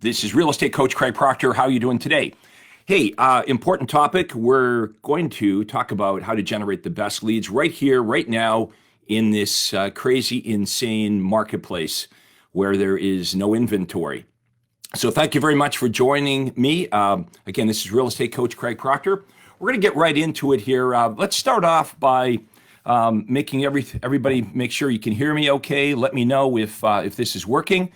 This is real estate coach Craig Proctor. How are you doing today? Hey, important topic. We're going to talk about how to generate the best leads right here, right now, in this crazy, insane marketplace where there is no inventory. So thank you very much for joining me. Again, this is real estate coach Craig Proctor. We're going to get right into it here. Let's start off by making everybody make sure you can hear me okay. Let me know if this is working.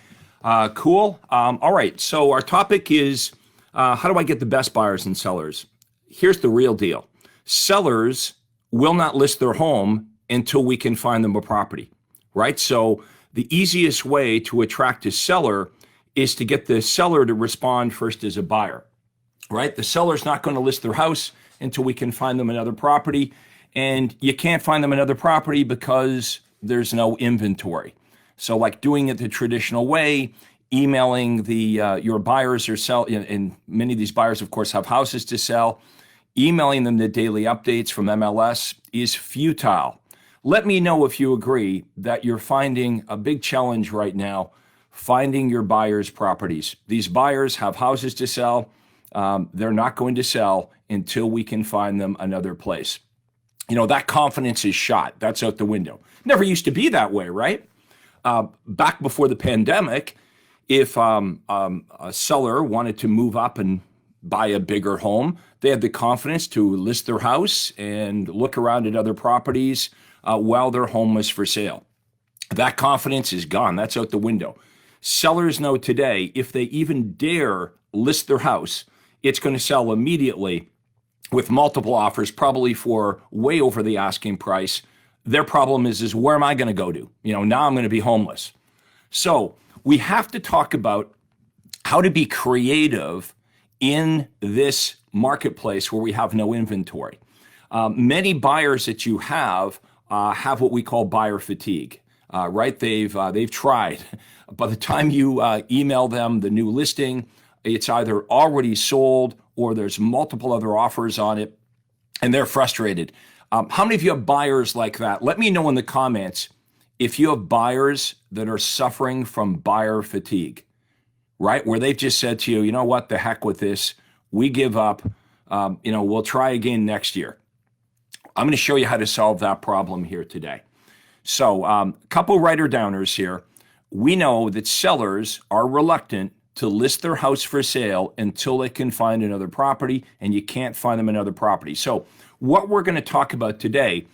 Cool. All right. So our topic is how do I get the best buyers and sellers? Here's the real deal. Sellers will not list their home until we can find them a property, right? So the easiest way to attract a seller is to get the seller to respond first as a buyer, right? The seller's not going to list their house until we can find them another property. And you can't find them another property because there's no inventory. So like doing it the traditional way, emailing your buyers or sell, and many of these buyers, of course, have houses to sell, emailing them the daily updates from MLS is futile. Let me know if you agree that you're finding a big challenge right now, finding your buyers' properties. These buyers have houses to sell. They're not going to sell until we can find them another place. You know, that confidence is shot. That's out the window. Never used to be that way, right? Back before the pandemic, if a seller wanted to move up and buy a bigger home, they had the confidence to list their house and look around at other properties while their home was for sale. That confidence is gone. That's out the window. Sellers know today, if they even dare list their house, it's going to sell immediately with multiple offers, probably for way over the asking price. Their problem is where am I going to go to? You know, now I'm going to be homeless. So we have to talk about how to be creative in this marketplace where we have no inventory. Many buyers that you have what we call buyer fatigue, right? They've tried. By the time you email them the new listing, it's either already sold or there's multiple other offers on it, and they're frustrated. How many of you have buyers like that? Let me know in the comments if you have buyers that are suffering from buyer fatigue, right? Where they've just said to you, you know what, the heck with this. We give up. We'll try again next year. I'm going to show you how to solve that problem here today. So a couple writer downers here. We know that sellers are reluctant to list their house for sale until they can find another property, and you can't find them another property. So what we're going to talk about today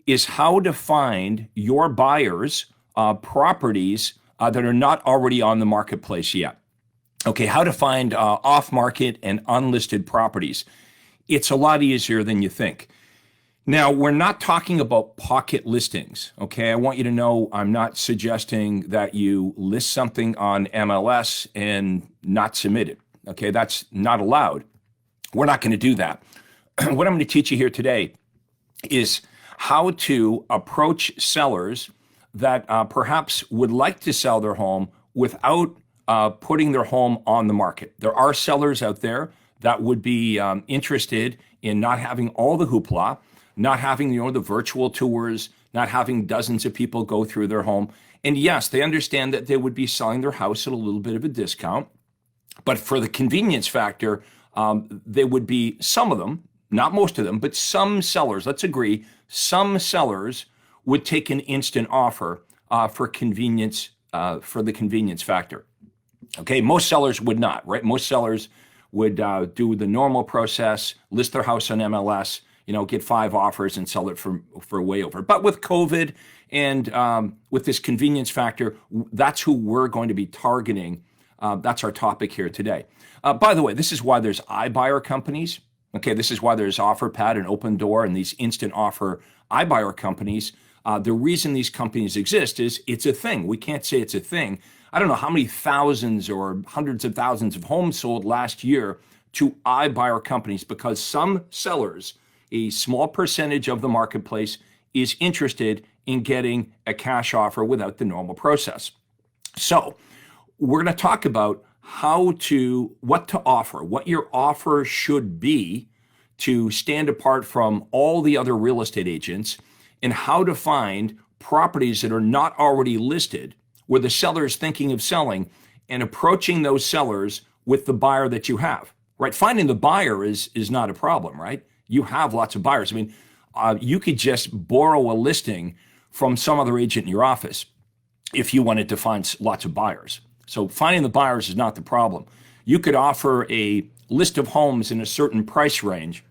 is how to find your buyers' properties that are not already on the marketplace yet. Okay, how to find off-market and unlisted properties. It's a lot easier than you think. Now, we're not talking about pocket listings, okay? I want you to know I'm not suggesting that you list something on MLS and not submit it, okay? That's not allowed. We're not going to do that. What I'm going to teach you here today is how to approach sellers that perhaps would like to sell their home without putting their home on the market. There are sellers out there that would be interested in not having all the hoopla, not having, the virtual tours, not having dozens of people go through their home. And yes, they understand that they would be selling their house at a little bit of a discount. But for the convenience factor, they would be, some of them, not most of them, but some sellers, let's agree, some sellers would take an instant offer for convenience, for the convenience factor. Okay, most sellers would not, right? Most sellers would do the normal process, list their house on MLS, get 5 offers and sell it for way over. But with COVID and with this convenience factor, that's who we're going to be targeting. That's our topic here today. By the way, this is why there's iBuyer companies. Okay, this is why there's OfferPad and Open Door and these instant offer iBuyer companies. The reason these companies exist is it's a thing. We can't say it's a thing. I don't know how many thousands or hundreds of thousands of homes sold last year to iBuyer companies because some sellers, a small percentage of the marketplace, is interested in getting a cash offer without the normal process. So we're going to talk about what to offer, what your offer should be to stand apart from all the other real estate agents, and how to find properties that are not already listed where the seller is thinking of selling and approaching those sellers with the buyer that you have, right? Finding the buyer is not a problem, right? You have lots of buyers. I mean, you could just borrow a listing from some other agent in your office if you wanted to find lots of buyers. So finding the buyers is not the problem. You could offer a list of homes in a certain price range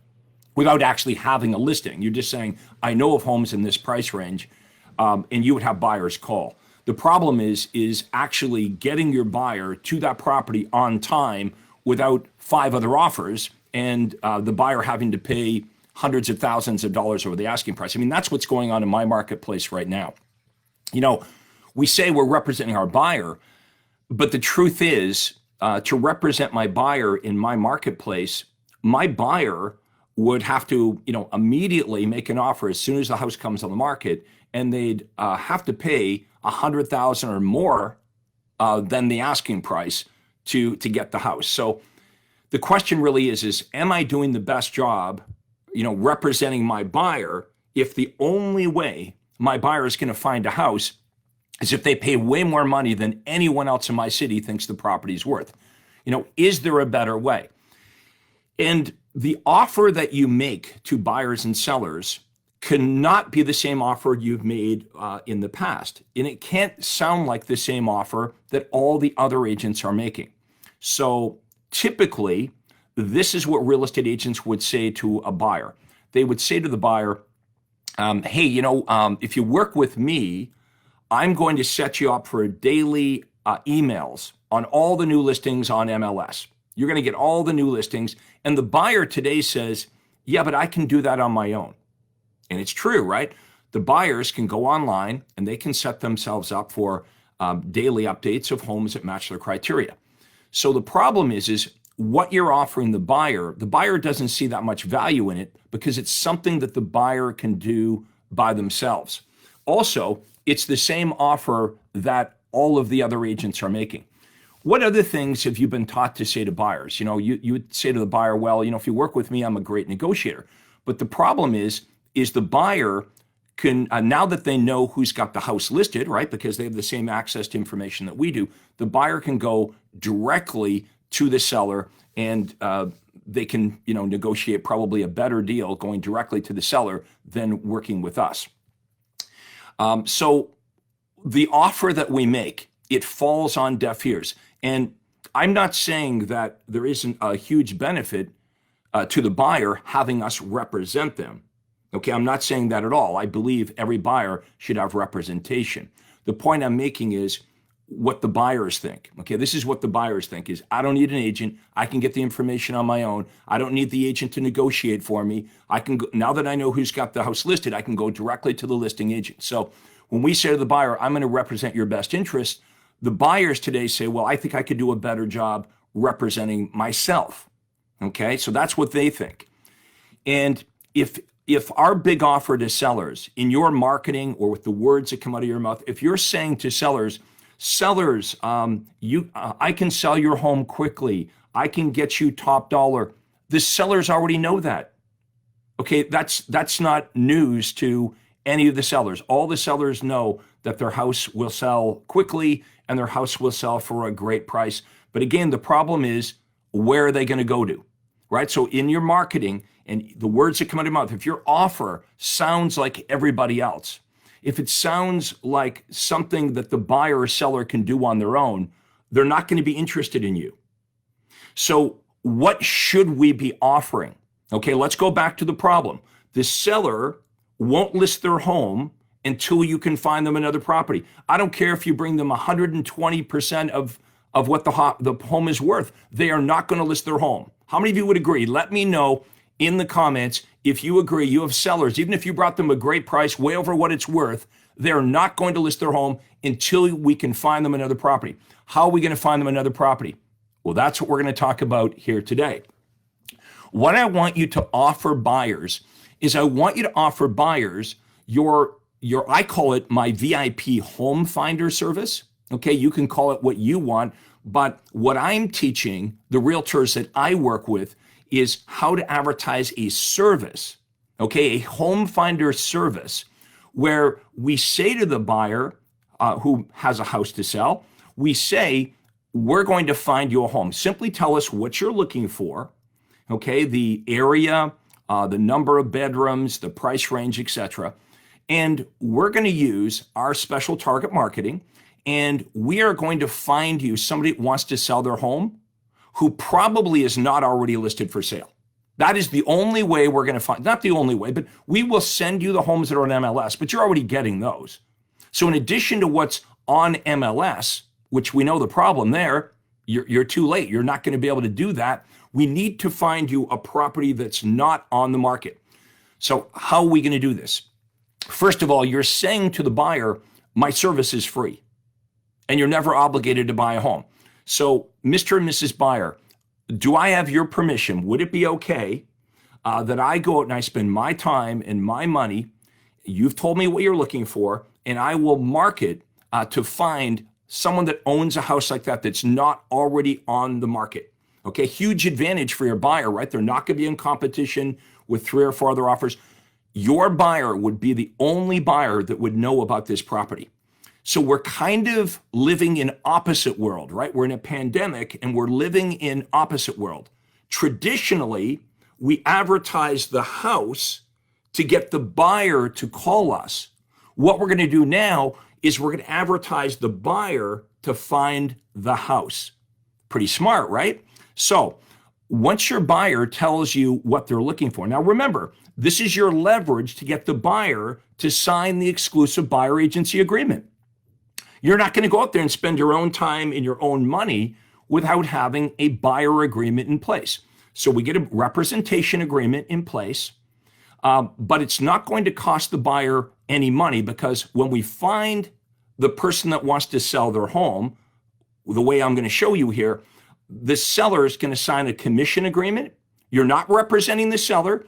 without actually having a listing. You're just saying, I know of homes in this price range, and you would have buyers call. The problem is actually getting your buyer to that property on time without 5 other offers and the buyer having to pay hundreds of thousands of dollars over the asking price. I mean, that's what's going on in my marketplace right now. You know, we say we're representing our buyer, but the truth is, to represent my buyer in my marketplace, my buyer would have to, immediately make an offer as soon as the house comes on the market, and they'd have to pay $100,000 or more than the asking price to get the house. So the question really is am I doing the best job, representing my buyer if the only way my buyer is going to find a house is if they pay way more money than anyone else in my city thinks the property's worth? Is there a better way? And the offer that you make to buyers and sellers cannot be the same offer you've made in the past. And it can't sound like the same offer that all the other agents are making. So typically, this is what real estate agents would say to a buyer. They would say to the buyer, hey, if you work with me, I'm going to set you up for daily emails on all the new listings on MLS. You're going to get all the new listings. And the buyer today says, yeah, but I can do that on my own. And it's true, right? The buyers can go online and they can set themselves up for daily updates of homes that match their criteria. So the problem is what you're offering the buyer doesn't see that much value in it because it's something that the buyer can do by themselves. Also, it's the same offer that all of the other agents are making. What other things have you been taught to say to buyers? You would say to the buyer, well, if you work with me, I'm a great negotiator. But the problem is the buyer can, now that they know who's got the house listed, right, because they have the same access to information that we do, the buyer can go directly to the seller and they can, negotiate probably a better deal going directly to the seller than working with us. So the offer that we make, it falls on deaf ears. And I'm not saying that there isn't a huge benefit to the buyer having us represent them. Okay, I'm not saying that at all. I believe every buyer should have representation. The point I'm making is what the buyers think. Okay, this is what the buyers think is, I don't need an agent. I can get the information on my own. I don't need the agent to negotiate for me. I can go, now that I know who's got the house listed, I can go directly to the listing agent. So when we say to the buyer, I'm going to represent your best interest, the buyers today say, well, I think I could do a better job representing myself. Okay, so that's what they think. And if our big offer to sellers in your marketing or with the words that come out of your mouth, if you're saying to sellers, I can sell your home quickly, I can get you top dollar, the sellers already know that. Okay, that's not news to any of the sellers. All the sellers know that their house will sell quickly and their house will sell for a great price. But again, the problem is, where are they going to go to, right? So in your marketing and the words that come out of your mouth, if your offer sounds like everybody else, if it sounds like something that the buyer or seller can do on their own, they're not going to be interested in you. So what should we be offering? Okay, let's go back to the problem. The seller won't list their home until you can find them another property. I don't care if you bring them 120% of what the home is worth. They are not going to list their home. How many of you would agree? Let me know in the comments if you agree. You have sellers, even if you brought them a great price, way over what it's worth, they're not going to list their home until we can find them another property. How are we going to find them another property? Well, that's what we're going to talk about here today. What I want you to offer buyers is I want you to offer buyers your I call it my VIP home finder service. Okay, you can call it what you want, but what I'm teaching the realtors that I work with is how to advertise a service, okay, a home finder service where we say to the buyer who has a house to sell, we say, we're going to find you a home. Simply tell us what you're looking for, okay, the area, the number of bedrooms, the price range, etc. And we're going to use our special target marketing, and we are going to find you somebody that wants to sell their home who probably is not already listed for sale. That is the only way we're going to find, not the only way, but we will send you the homes that are on MLS, but you're already getting those. So in addition to what's on MLS, which we know the problem there, you're too late. You're not going to be able to do that. We need to find you a property that's not on the market. So how are we going to do this? First of all, you're saying to the buyer, my service is free, and you're never obligated to buy a home. So Mr. and Mrs. Buyer, do I have your permission? Would it be okay that I go out and I spend my time and my money? You've told me what you're looking for, and I will market to find someone that owns a house like that that's not already on the market. Okay, huge advantage for your buyer, right? They're not going to be in competition with 3 or 4 other offers. Your buyer would be the only buyer that would know about this property. So we're kind of living in opposite world, right? We're in a pandemic and we're living in opposite world. Traditionally, we advertise the house to get the buyer to call us. What we're going to do now is we're going to advertise the buyer to find the house. Pretty smart, right? So once your buyer tells you what they're looking for, now remember, this is your leverage to get the buyer to sign the exclusive buyer agency agreement. You're not going to go out there and spend your own time and your own money without having a buyer agreement in place. So we get a representation agreement in place, but it's not going to cost the buyer any money, because when we find the person that wants to sell their home, the way I'm going to show you here, the seller is going to sign a commission agreement. You're not representing the seller.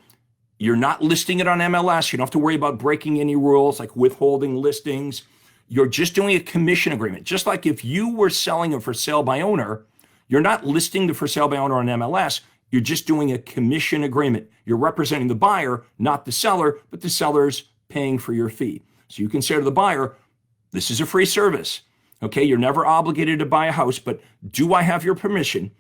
You're not listing it on MLS. You don't have to worry about breaking any rules like withholding listings. You're just doing a commission agreement. Just like if you were selling a for sale by owner, you're not listing the for sale by owner on MLS. You're just doing a commission agreement. You're representing the buyer, not the seller, but the seller's paying for your fee. So you can say to the buyer, this is a free service. Okay, you're never obligated to buy a house, but do I have your permission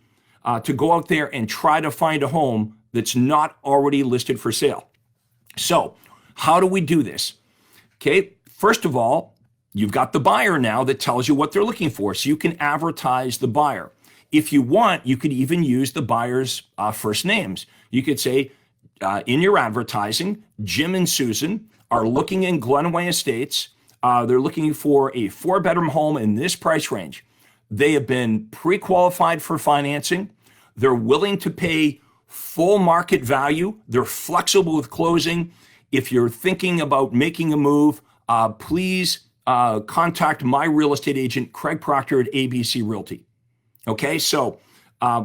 to go out there and try to find a home that's not already listed for sale? So how do we do this? Okay, first of all, you've got the buyer now that tells you what they're looking for, so you can advertise the buyer. If you want, you could even use the buyer's first names. You could say in your advertising, Jim and Susan are looking in Glenway Estates. They're looking for a 4-bedroom home in this price range. They have been pre-qualified for financing. They're willing to pay full market value. They're flexible with closing. If you're thinking about making a move, please contact my real estate agent, Craig Proctor at ABC Realty. Okay, so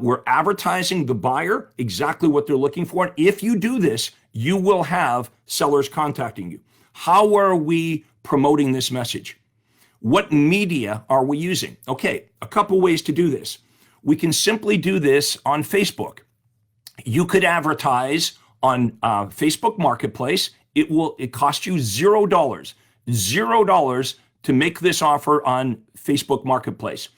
we're advertising the buyer exactly what they're looking for. And if you do this, you will have sellers contacting you. How are we promoting this message? What media are we using? Okay, a couple ways to do this. We can simply do this on Facebook. You could advertise on Facebook Marketplace. It costs you $0 to make this offer on Facebook Marketplace.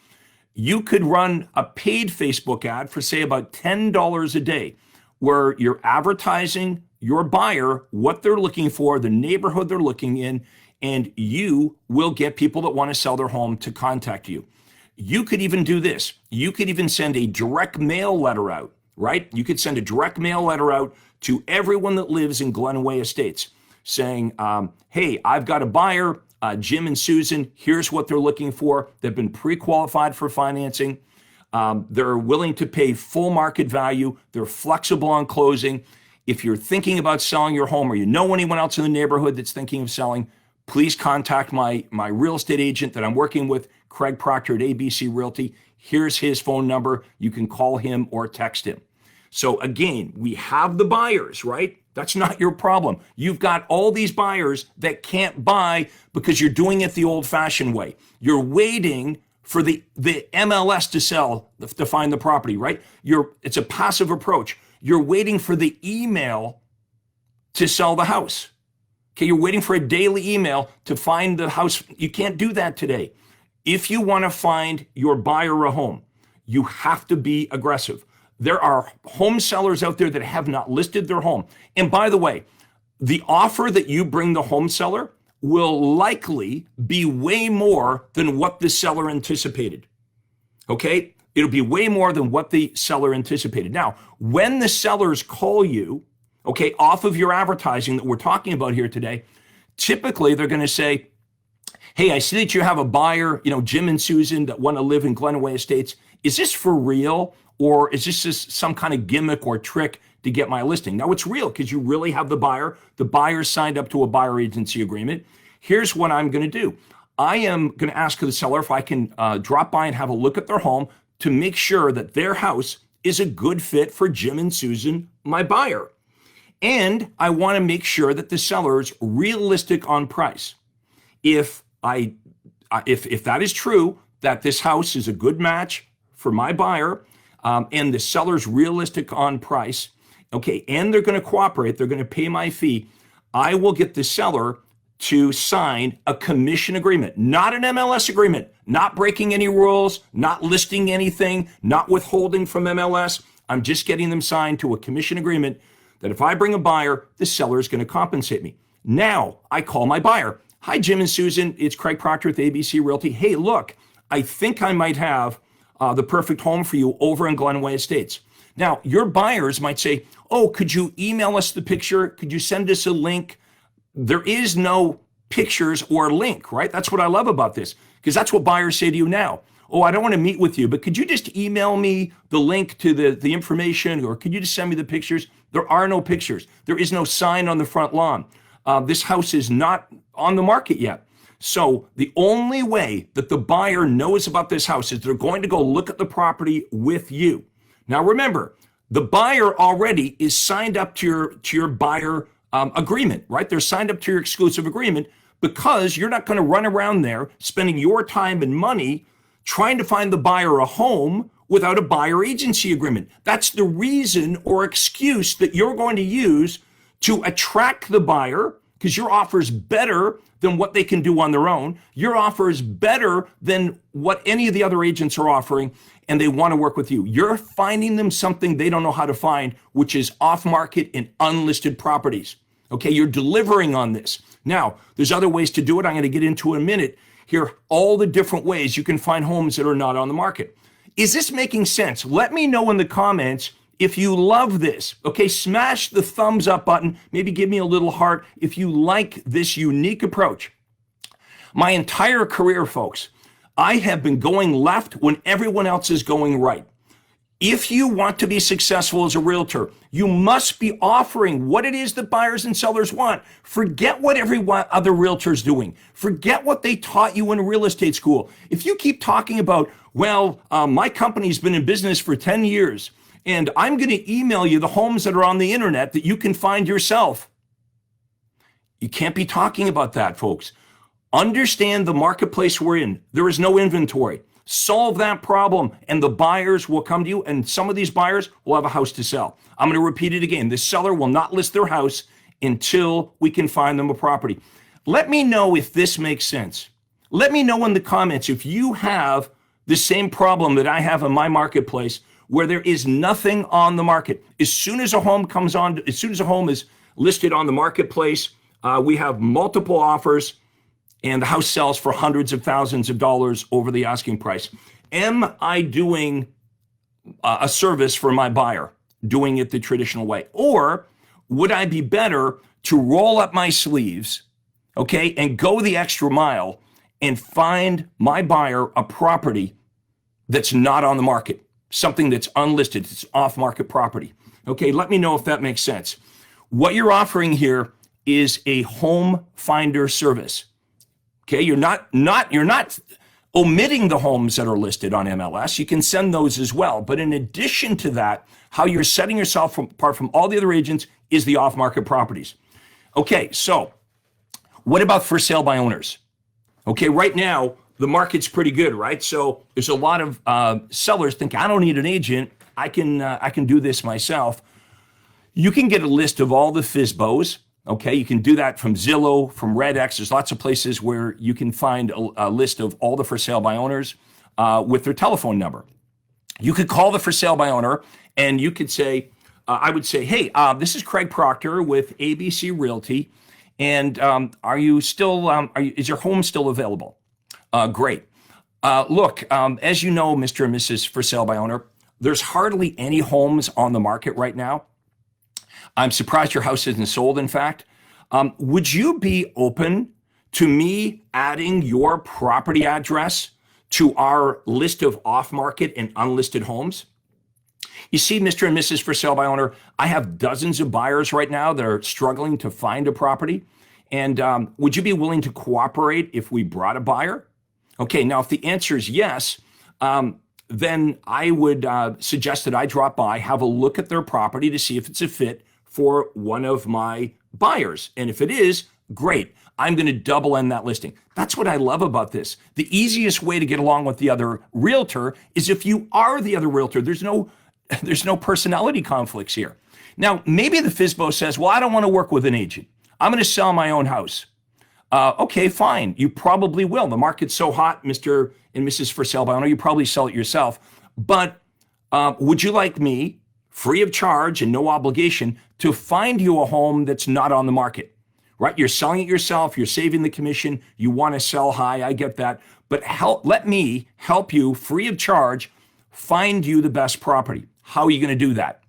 You could run a paid Facebook ad for, say, about $10 a day, where you're advertising your buyer, what they're looking for, the neighborhood they're looking in, and you will get people that want to sell their home to contact you. You could even do this. You could even send a direct mail letter out, right? You could send a direct mail letter out to everyone that lives in Glenway Estates saying, hey, I've got a buyer, Jim and Susan, here's what they're looking for. They've been pre-qualified for financing. They're willing to pay full market value. They're flexible on closing. If you're thinking about selling your home, or you know anyone else in the neighborhood that's thinking of selling, please contact my real estate agent that I'm working with, Craig Proctor at ABC Realty. Here's his phone number. You can call him or text him. So again, we have the buyers, right? That's not your problem. You've got all these buyers that can't buy because you're doing it the old-fashioned way. You're waiting for the MLS to sell, to find the property, right? It's a passive approach. You're waiting for the email to sell the house. Okay, you're waiting for a daily email to find the house. You can't do that today. If you want to find your buyer a home, You have to be aggressive. There are home sellers out there that have not listed their home. And by the way, the offer that you bring the home seller will likely be way more than what the seller anticipated. Okay? It'll be way more than what the seller anticipated. Now, when the sellers call you, okay, off of your advertising that we're talking about here today, typically they're going to say, hey, I see that you have a buyer, Jim and Susan, that want to live in Glenaway Estates. Is this for real? Or is this just some kind of gimmick or trick to get my listing? Now, it's real because you really have the buyer. The buyer signed up to a buyer agency agreement. Here's what I'm going to do. I am going to ask the seller if I can drop by and have a look at their home to make sure that their house is a good fit for Jim and Susan, my buyer. And I want to make sure that the seller is realistic on price. If that is true, that this house is a good match for my buyer, and the seller's realistic on price, okay, and they're going to cooperate, they're going to pay my fee, I will get the seller to sign a commission agreement, not an MLS agreement, not breaking any rules, not listing anything, not withholding from MLS. I'm just getting them signed to a commission agreement that if I bring a buyer, the seller is going to compensate me. Now I call my buyer. Hi, Jim and Susan. It's Craig Proctor with ABC Realty. Hey, look, I think I might have the perfect home for you over in Glenaway Estates. Now, your buyers might say, oh, could you email us the picture? Could you send us a link? There is no pictures or link, right? That's what I love about this, because that's what buyers say to you now. Oh, I don't want to meet with you, but could you just email me the link to the information, or could you just send me the pictures? There are no pictures. There is no sign on the front lawn. This house is not on the market yet. So the only way that the buyer knows about this house is they're going to go look at the property with you. Now, remember, the buyer already is signed up to your buyer agreement, right? They're signed up to your exclusive agreement because you're not going to run around there spending your time and money trying to find the buyer a home without a buyer agency agreement. That's the reason or excuse that you're going to use to attract the buyer, because your offer is better than what they can do on their own. Your offer is better than what any of the other agents are offering, and they want to work with you. You're finding them something they don't know how to find, which is off-market and unlisted properties. Okay, you're delivering on this. Now, there's other ways to do it. I'm going to get into in a minute here, all the different ways you can find homes that are not on the market. Is this making sense? Let me know in the comments if you love this. Okay, smash the thumbs up button. Maybe give me a little heart if you like this unique approach. My entire career, folks, I have been going left when everyone else is going right. If you want to be successful as a realtor, you must be offering what it is that buyers and sellers want. Forget what every other realtor is doing. Forget what they taught you in real estate school. If you keep talking about, well, my company's been in business for 10 years, and I'm going to email you the homes that are on the internet that you can find yourself. You can't be talking about that, folks. Understand the marketplace we're in. There is no inventory. Solve that problem, and the buyers will come to you, and some of these buyers will have a house to sell. I'm going to repeat it again. The seller will not list their house until we can find them a property. Let me know if this makes sense. Let me know in the comments if you have the same problem that I have in my marketplace, where there is nothing on the market. As soon as a home is listed on the marketplace, we have multiple offers, and the house sells for hundreds of thousands of dollars over the asking price. Am I doing a service for my buyer, doing it the traditional way? Or would I be better to roll up my sleeves, okay, and go the extra mile and find my buyer a property that's not on the market, something that's unlisted, it's off-market property? Okay, let me know if that makes sense. What you're offering here is a home finder service. Okay, you're not omitting the homes that are listed on MLS. You can send those as well. But in addition to that, how you're setting yourself apart from all the other agents is the off-market properties. Okay, so what about for sale by owners? Okay, right now, the market's pretty good, right? So there's a lot of sellers think, I don't need an agent. I can do this myself. You can get a list of all the FSBOs. Okay, you can do that from Zillow, from RedX. There's lots of places where you can find a list of all the for sale by owners with their telephone number. You could call the for sale by owner and you could say, I would say, hey, this is Craig Proctor with ABC Realty. And are you still, is your home still available? Great. Look, as you know, Mr. and Mrs. for sale by owner, there's hardly any homes on the market right now. I'm surprised your house isn't sold, in fact. Would you be open to me adding your property address to our list of off-market and unlisted homes? You see, Mr. and Mrs. for sale by owner, I have dozens of buyers right now that are struggling to find a property. And would you be willing to cooperate if we brought a buyer? Okay, now if the answer is yes, then I would suggest that I drop by, have a look at their property to see if it's a fit for one of my buyers. And if it is, great. I'm going to double end that listing. That's what I love about this. The easiest way to get along with the other realtor is if you are the other realtor. There's no personality conflicts here. Now, maybe the FSBO says, well, I don't want to work with an agent. I'm going to sell my own house. Okay, fine. You probably will. The market's so hot, Mr. and Mrs. for sale by owner, you probably sell it yourself. But would you like me, free of charge and no obligation, to find you a home that's not on the market? Right? You're selling it yourself. You're saving the commission. You want to sell high. I get that. But let me help you, free of charge, find you the best property. How are you going to do that?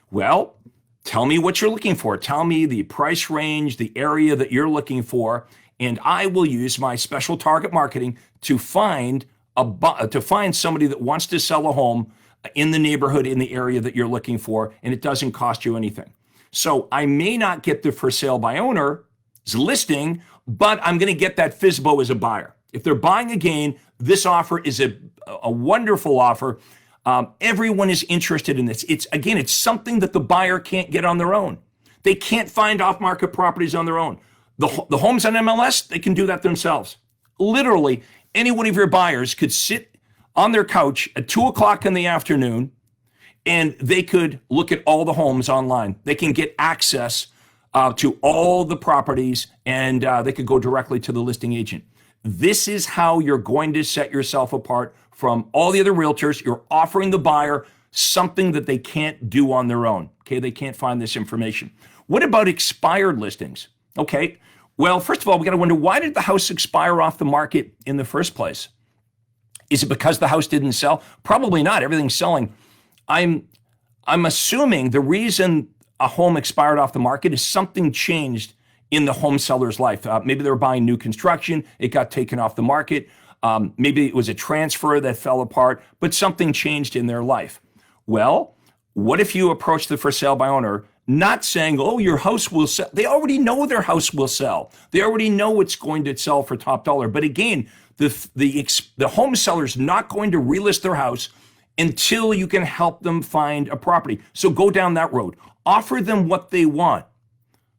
Well, tell me what you're looking for. Tell me the price range, the area that you're looking for, and I will use my special target marketing to find somebody that wants to sell a home in the neighborhood, in the area that you're looking for, and it doesn't cost you anything. So I may not get the for sale by owner's listing, but I'm going to get that FSBO as a buyer. If they're buying again, this offer is a wonderful offer. Everyone is interested in this. It's something that the buyer can't get on their own. They can't find off-market properties on their own. The homes on MLS, they can do that themselves. Literally, any one of your buyers could sit on their couch at 2:00 in the afternoon and they could look at all the homes online. They can get access to all the properties and they could go directly to the listing agent. This is how you're going to set yourself apart from all the other realtors. You're offering the buyer something that they can't do on their own. Okay, they can't find this information. What about expired listings? Okay, well, first of all, we got to wonder, why did the house expire off the market in the first place? Is it because the house didn't sell? Probably not. Everything's selling. I'm assuming the reason a home expired off the market is something changed in the home seller's life. Maybe they were buying new construction. It got taken off the market. Maybe it was a transfer that fell apart, but something changed in their life. Well, what if you approach the for sale by owner not saying, oh, your house will sell? They already know their house will sell. They already know it's going to sell for top dollar. But again, the home seller's not going to relist their house until you can help them find a property. So go down that road. Offer them what they want.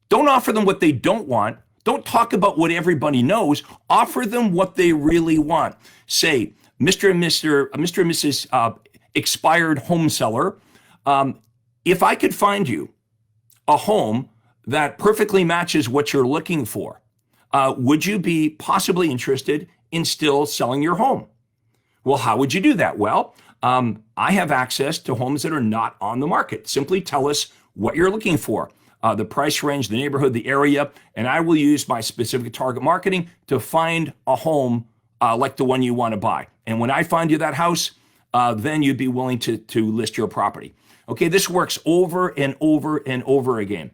Don't offer them what they don't want. Don't talk about what everybody knows. Offer them what they really want. Say, Mr. and Mrs. Expired home seller, if I could find you a home that perfectly matches what you're looking for, would you be possibly interested in still selling your home? Well, how would you do that? Well, I have access to homes that are not on the market. Simply tell us what you're looking for, the price range, the neighborhood, the area, and I will use my specific target marketing to find a home like the one you want to buy. And when I find you that house, then you'd be willing to list your property. Okay, this works over and over and over again.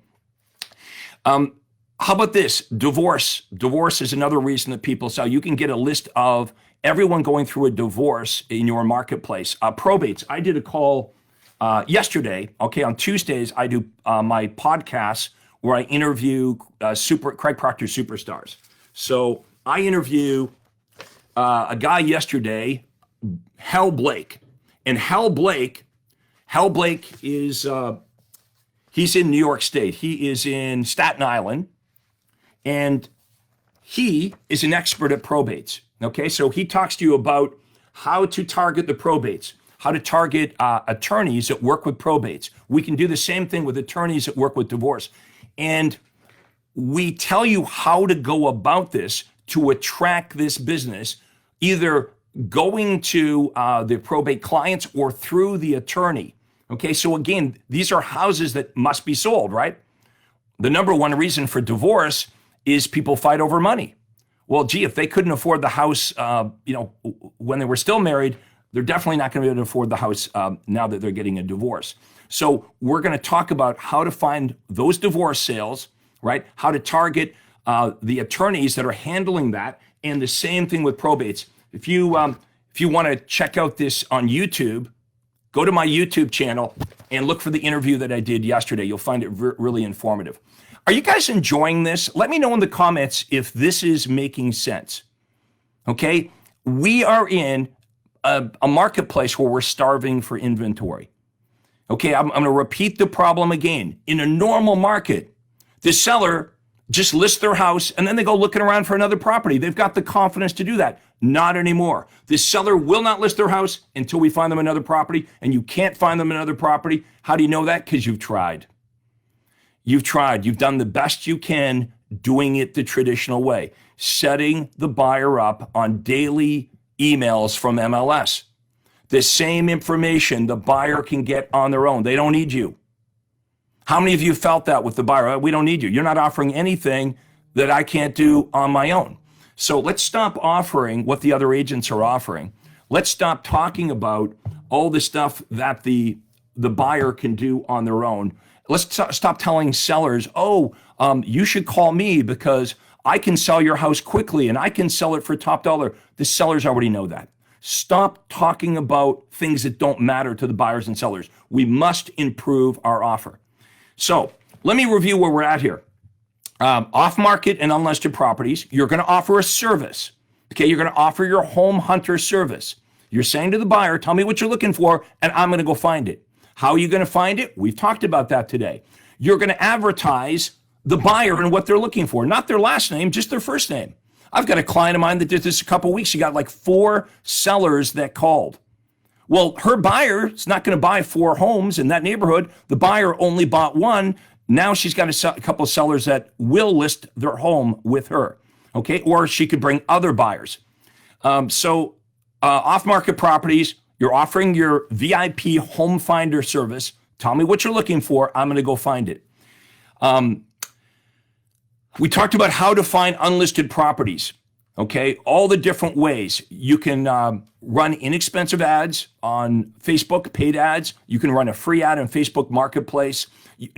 How about this? Divorce. Divorce is another reason that people sell. You can get a list of everyone going through a divorce in your marketplace. Probates. I did a call yesterday. Okay, on Tuesdays, I do my podcasts where I interview Craig Proctor superstars. So I interview a guy yesterday, Hal Blake. And Hal Blake is, he's in New York State. He is in Staten Island. And he is an expert at probates. Okay, so he talks to you about how to target the probates, how to target attorneys that work with probates. We can do the same thing with attorneys that work with divorce. And we tell you how to go about this to attract this business, either going to the probate clients or through the attorney. Okay, so again, these are houses that must be sold, right? The number one reason for divorce is people fight over money. Well, gee, if they couldn't afford the house, when they were still married, they're definitely not going to be able to afford the house now that they're getting a divorce. So we're going to talk about how to find those divorce sales, right? How to target the attorneys that are handling that, and the same thing with probates. If you want to check out this on YouTube, go to my YouTube channel and look for the interview that I did yesterday. You'll find it really informative. Are you guys enjoying this? Let me know in the comments if this is making sense. Okay, we are in a marketplace where we're starving for inventory. Okay, I'm going to repeat the problem again. In a normal market, the seller just lists their house and then they go looking around for another property. They've got the confidence to do that. Not anymore. The seller will not list their house until we find them another property, and you can't find them another property. How do you know that? Because you've tried. You've tried. You've done the best you can doing it the traditional way, setting the buyer up on daily emails from MLS. The same information the buyer can get on their own. They don't need you. How many of you felt that with the buyer? We don't need you. You're not offering anything that I can't do on my own. So let's stop offering what the other agents are offering. Let's stop talking about all the stuff that the buyer can do on their own. Let's stop telling sellers, you should call me because I can sell your house quickly and I can sell it for top dollar. The sellers already know that. Stop talking about things that don't matter to the buyers and sellers. We must improve our offer. So let me review where we're at here. Off-market and unlisted properties, you're going to offer a service. Okay, you're going to offer your home hunter service. You're saying to the buyer, tell me what you're looking for, and I'm going to go find it. How are you going to find it? We've talked about that today. You're going to advertise the buyer and what they're looking for, not their last name, just their first name. I've got a client of mine that did this a couple of weeks. She got like 4 sellers that called. Well, her buyer is not going to buy 4 homes in that neighborhood. The buyer only bought 1. Now she's got a couple of sellers that will list their home with her, okay? Or she could bring other buyers. Off-market properties, you're offering your VIP home finder service. Tell me what you're looking for. I'm going to go find it. We talked about how to find unlisted properties, okay? All the different ways. You can run inexpensive ads on Facebook, paid ads. You can run a free ad on Facebook Marketplace,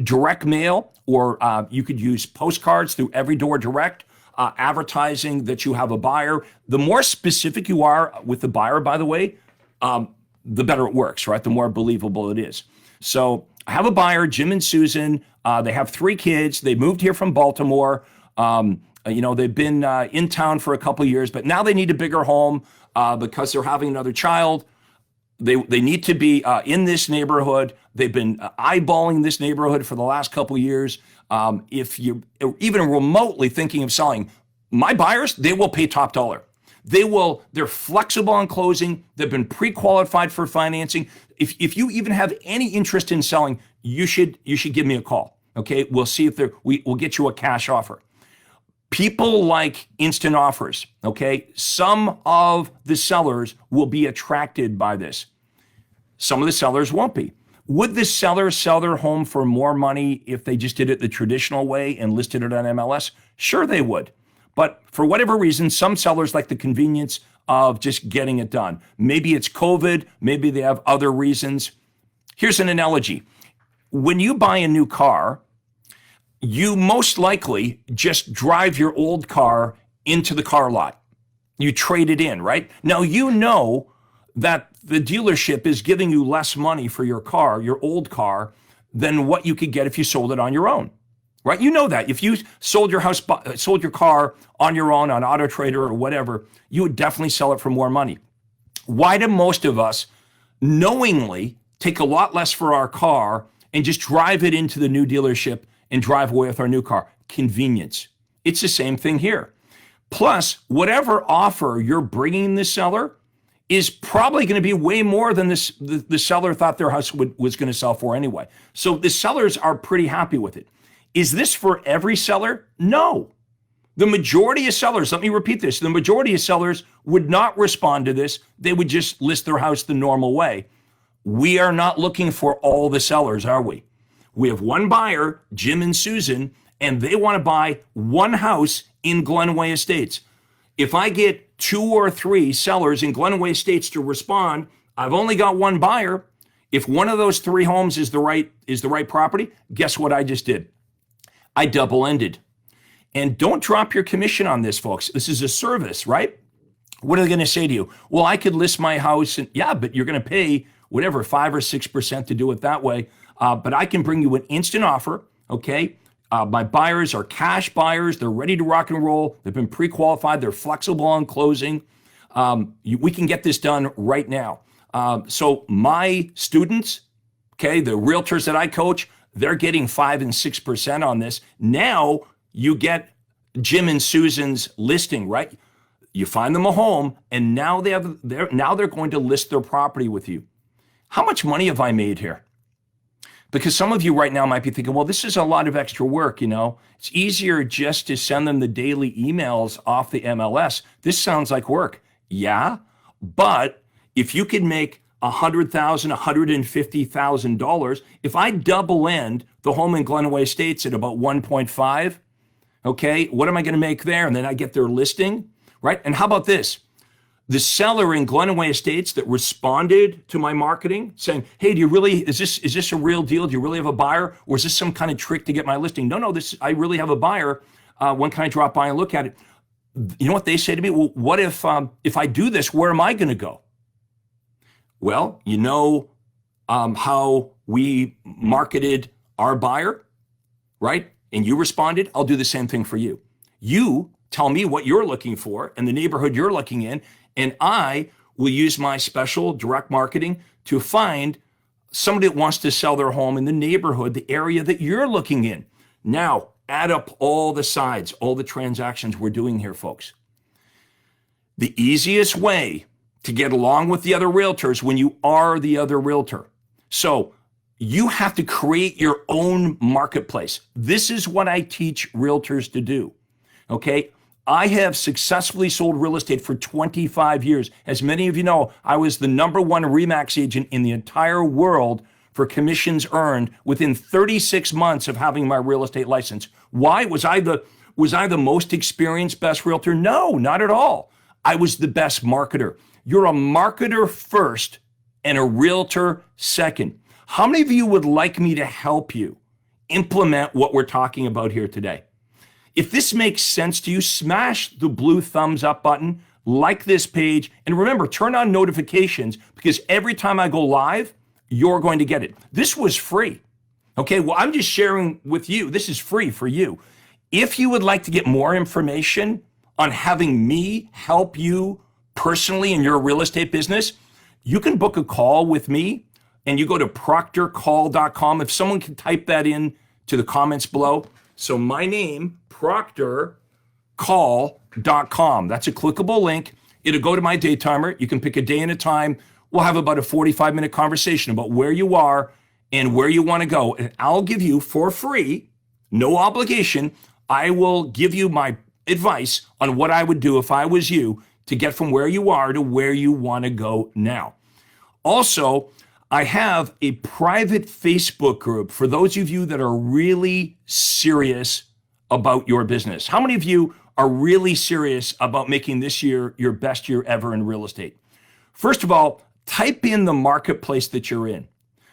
direct mail, or you could use postcards through Every Door Direct, advertising that you have a buyer. The more specific you are with the buyer, by the way, the better it works, right? The more believable it is. So I have a buyer, Jim and Susan. They have 3 kids. They moved here from Baltimore. They've been in town for a couple of years, but now they need a bigger home because they're having another child. They need to be in this neighborhood. They've been eyeballing this neighborhood for the last couple of years. If you're even remotely thinking of selling, my buyers, they will pay top dollar. They're flexible on closing. They've been pre-qualified for financing. If you even have any interest in selling, you should give me a call. Okay, we'll see if we'll get you a cash offer. People like instant offers. Okay, some of the sellers will be attracted by this. Some of the sellers won't be. Would the seller sell their home for more money if they just did it the traditional way and listed it on MLS? Sure, they would. But for whatever reason, some sellers like the convenience of just getting it done. Maybe it's COVID, maybe they have other reasons. Here's an analogy. When you buy a new car, you most likely just drive your old car into the car lot. You trade it in, right? Now you know that the dealership is giving you less money for your car, your old car, than what you could get if you sold it on your own. Right? You know that. If you sold your car on your own, on Auto Trader or whatever, you would definitely sell it for more money. Why do most of us knowingly take a lot less for our car and just drive it into the new dealership and drive away with our new car? Convenience. It's the same thing here. Plus, whatever offer you're bringing the seller is probably going to be way more than the seller thought their house was going to sell for anyway. So the sellers are pretty happy with it. Is this for every seller? No. The majority of sellers, let me repeat this, the majority of sellers would not respond to this. They would just list their house the normal way. We are not looking for all the sellers, are we? We have one buyer, Jim and Susan, and they want to buy one house in Glenway Estates. If I get 2 or 3 sellers in Glenway Estates to respond, I've only got one buyer. If one of those 3 homes is the right property, guess what I just did? I double-ended. And don't drop your commission on this, folks. This is a service, right? What are they going to say to you? Well, I could list my house, and yeah, but you're going to pay whatever, 5 or 6% to do it that way. But I can bring you an instant offer, okay? My buyers are cash buyers. They're ready to rock and roll. They've been pre-qualified. They're flexible on closing. We can get this done right now. So my students, okay, the realtors that I coach, they're getting 5 and 6% on this. Now you get Jim and Susan's listing, right? You find them a home, and now they're going to list their property with you. How much money have I made here? Because some of you right now might be thinking, well, this is a lot of extra work, you know. It's easier just to send them the daily emails off the MLS. This sounds like work. Yeah, but if you can make $100,000, $150,000, if I double end the home in Glenway Estates at about 1.5, okay, what am I going to make there? And then I get their listing, right? And how about this? The seller in Glenway Estates that responded to my marketing saying, hey, is this a real deal? Do you really have a buyer? Or is this some kind of trick to get my listing? No, I really have a buyer. When can I drop by and look at it? You know what they say to me? Well, what if I do this, where am I going to go? Well, you know how we marketed our buyer, right? And you responded, I'll do the same thing for you. You tell me what you're looking for and the neighborhood you're looking in, and I will use my special direct marketing to find somebody that wants to sell their home in the neighborhood, the area that you're looking in. Now, add up all the sides, all the transactions we're doing here, folks. The easiest way to get along with the other realtors when you are the other realtor. So you have to create your own marketplace. This is what I teach realtors to do, okay? I have successfully sold real estate for 25 years. As many of you know, I was the #1 RE/MAX agent in the entire world for commissions earned within 36 months of having my real estate license. Why? Was I the most experienced best realtor? No, not at all. I was the best marketer. You're a marketer first and a realtor second. How many of you would like me to help you implement what we're talking about here today? If this makes sense to you, smash the blue thumbs up button, like this page, and remember, turn on notifications because every time I go live, you're going to get it. This was free. Okay, well, I'm just sharing with you. This is free for you. If you would like to get more information on having me help you personally in your real estate business, you can book a call with me and you go to proctorcall.com. If someone can type that in to the comments below. So my name, proctorcall.com. That's a clickable link. It'll go to my day timer. You can pick a day and a time. We'll have about a 45-minute conversation about where you are and where you want to go. And I'll give you for free, no obligation, I will give you my advice on what I would do if I was you to get from where you are to where you want to go now. Also, I have a private Facebook group for those of you that are really serious about your business. How many of you are really serious about making this year your best year ever in real estate? First of all, type in the marketplace that you're in,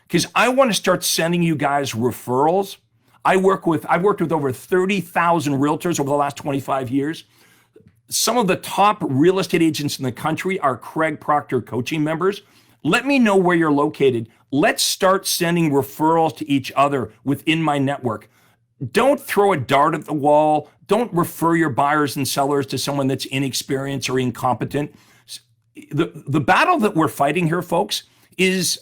because I want to start sending you guys referrals. I've worked with over 30,000 realtors over the last 25 years. Some of the top real estate agents in the country are Craig Proctor coaching members. Let me know where you're located. Let's start sending referrals to each other within my network. Don't throw a dart at the wall. Don't refer your buyers and sellers to someone that's inexperienced or incompetent. The battle that we're fighting here, folks, is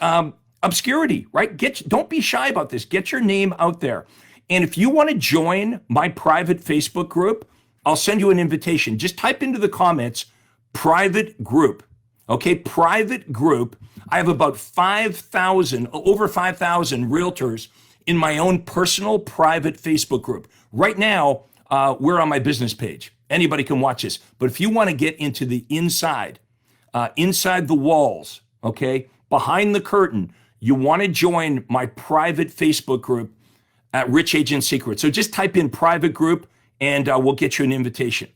obscurity, right? Don't be shy about this. Get your name out there. And if you want to join my private Facebook group, I'll send you an invitation. Just type into the comments, private group. Okay, private group. I have about over 5,000 realtors in my own personal private Facebook group. Right now, we're on my business page. Anybody can watch this. But if you want to get into the inside the walls, okay, behind the curtain, you want to join my private Facebook group at Rich Agent Secrets. So just type in private group and we'll get you an invitation.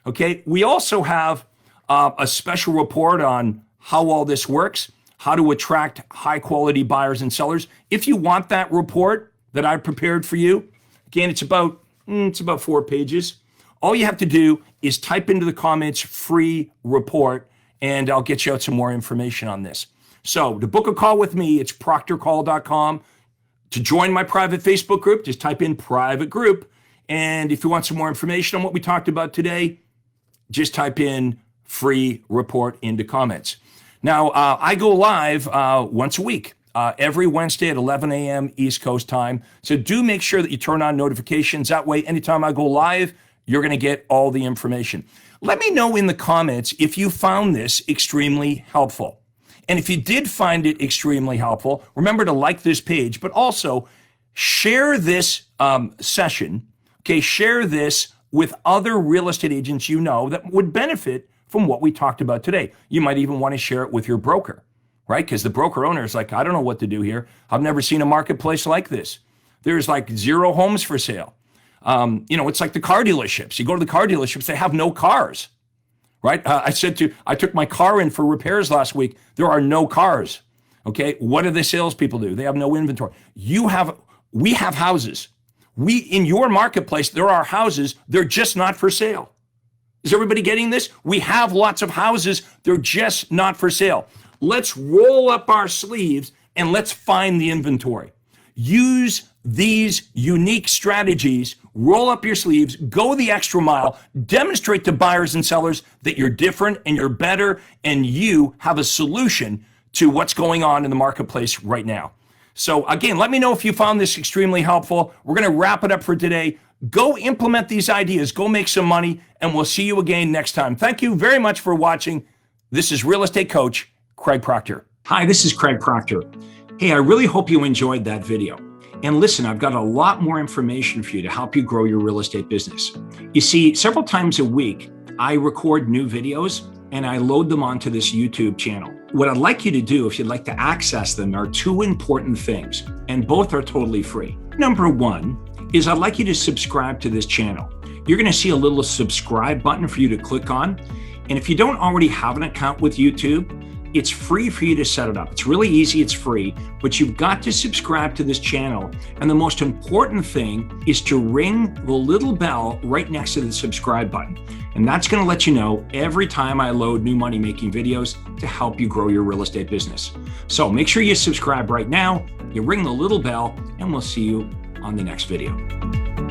Okay, we also have a special report on how all this works, how to attract high quality buyers and sellers. If you want that report that I prepared for you, again, it's about 4 pages. All you have to do is type into the comments free report and I'll get you out some more information on this. So to book a call with me, it's proctorcall.com. To join my private Facebook group, just type in private group. And if you want some more information on what we talked about today, just type in free report into comments. Now, I go live once a week, every Wednesday at 11 a.m. East Coast time. So do make sure that you turn on notifications. That way, anytime I go live, you're going to get all the information. Let me know in the comments if you found this extremely helpful. And if you did find it extremely helpful, remember to like this page, but also share this session, okay? Share this with other real estate agents you know that would benefit from what we talked about today. You might even want to share it with your broker, right? Because the broker owner is like, I don't know what to do here. I've never seen a marketplace like this. There's like 0 homes for sale. It's like the car dealerships. You go to the car dealerships, they have no cars, right? I took my car in for repairs last week. There are no cars. Okay. What do the salespeople do? They have no inventory. We have houses. In your marketplace, there are houses. They're just not for sale. Is everybody getting this? We have lots of houses. They're just not for sale. Let's roll up our sleeves and let's find the inventory. Use these unique strategies, roll up your sleeves, go the extra mile, demonstrate to buyers and sellers that you're different and you're better and you have a solution to what's going on in the marketplace right now. So again, let me know if you found this extremely helpful. We're going to wrap it up for today. Go implement these ideas, go make some money, and we'll see you again next time. Thank you very much for watching. This is Real Estate Coach Craig Proctor. Hi, this is Craig Proctor. Hey, I really hope you enjoyed that video. And listen, I've got a lot more information for you to help you grow your real estate business. You see, several times a week, I record new videos and I load them onto this YouTube channel. What I'd like you to do, if you'd like to access them, are 2 important things, and both are totally free. Number 1 is I'd like you to subscribe to this channel. You're going to see a little subscribe button for you to click on. And if you don't already have an account with YouTube, it's free for you to set it up. It's really easy, it's free, but you've got to subscribe to this channel. And the most important thing is to ring the little bell right next to the subscribe button. And that's going to let you know every time I load new money-making videos to help you grow your real estate business. So make sure you subscribe right now, you ring the little bell, and we'll see you on the next video.